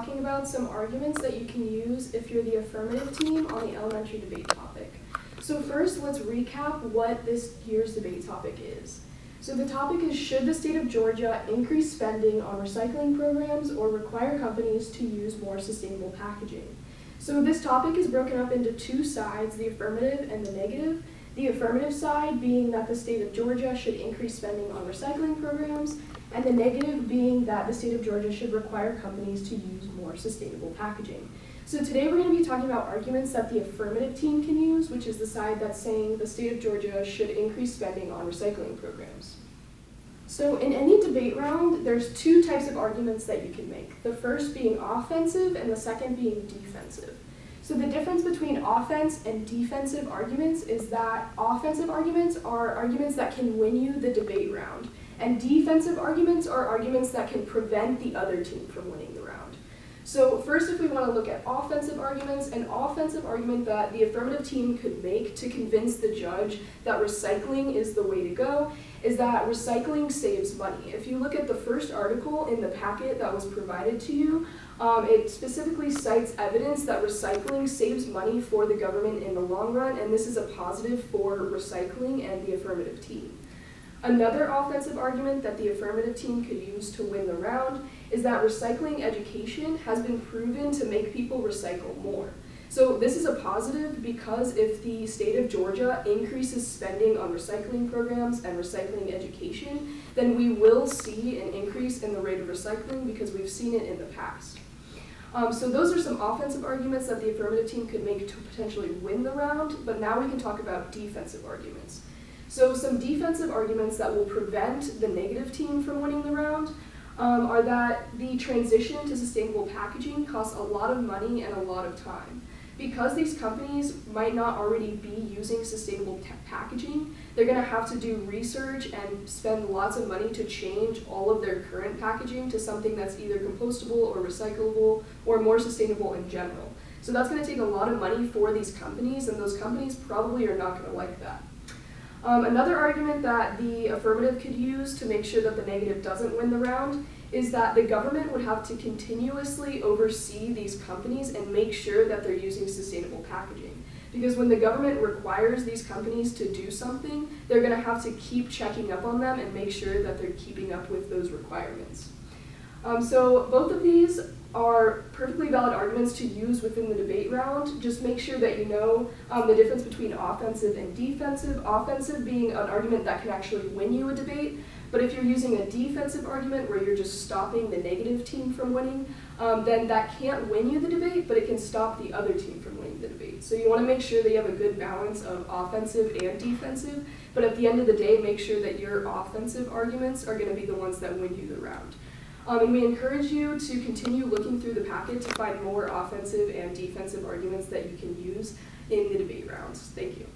talking about some arguments that you can use if you're the affirmative team on the elementary debate topic. So first, let's recap what this year's debate topic is. So the topic is, should the state of Georgia increase spending on recycling programs or require companies to use more sustainable packaging? So this topic is broken up into two sides, the affirmative and the negative. The affirmative side being that the state of Georgia should increase spending on recycling programs, and the negative being that the state of Georgia should require companies to use more sustainable packaging. So today we're going to be talking about arguments that the affirmative team can use, which is the side that's saying the state of Georgia should increase spending on recycling programs. So in any debate round, there's two types of arguments that you can make. The first being offensive and the second being defensive. So the difference between offense and defensive arguments is that offensive arguments are arguments that can win you the debate round, and defensive arguments are arguments that can prevent the other team from winning the round. So first, if we want to look at offensive arguments, an offensive argument that the affirmative team could make to convince the judge that recycling is the way to go is that recycling saves money. If you look at the first article in the packet that was provided to you, it specifically cites evidence that recycling saves money for the government in the long run, and this is a positive for recycling and the affirmative team. Another offensive argument that the affirmative team could use to win the round is that recycling education has been proven to make people recycle more. So this is a positive because if the state of Georgia increases spending on recycling programs and recycling education, then we will see an increase in the rate of recycling because we've seen it in the past. So those are some offensive arguments that the affirmative team could make to potentially win the round, but now we can talk about defensive arguments. So some defensive arguments that will prevent the negative team from winning the round are that the transition to sustainable packaging costs a lot of money and a lot of time. Because these companies might not already be using sustainable packaging, they're going to have to do research and spend lots of money to change all of their current packaging to something that's either compostable or recyclable or more sustainable in general. So that's going to take a lot of money for these companies, and those companies probably are not going to like that. Another argument that the affirmative could use to make sure that the negative doesn't win the round is that the government would have to continuously oversee these companies and make sure that they're using sustainable packaging. Because when the government requires these companies to do something, they're going to have to keep checking up on them and make sure that they're keeping up with those requirements. So both of these are perfectly valid arguments to use within the debate round. Just make sure that you know the difference between offensive and defensive. Offensive being an argument that can actually win you a debate, but if you're using a defensive argument where you're just stopping the negative team from winning, then that can't win you the debate, but it can stop the other team from winning the debate. So you want to make sure that you have a good balance of offensive and defensive, but at the end of the day, make sure that your offensive arguments are going to be the ones that win you the round. And we encourage you to continue looking through the packet to find more offensive and defensive arguments that you can use in the debate rounds. Thank you.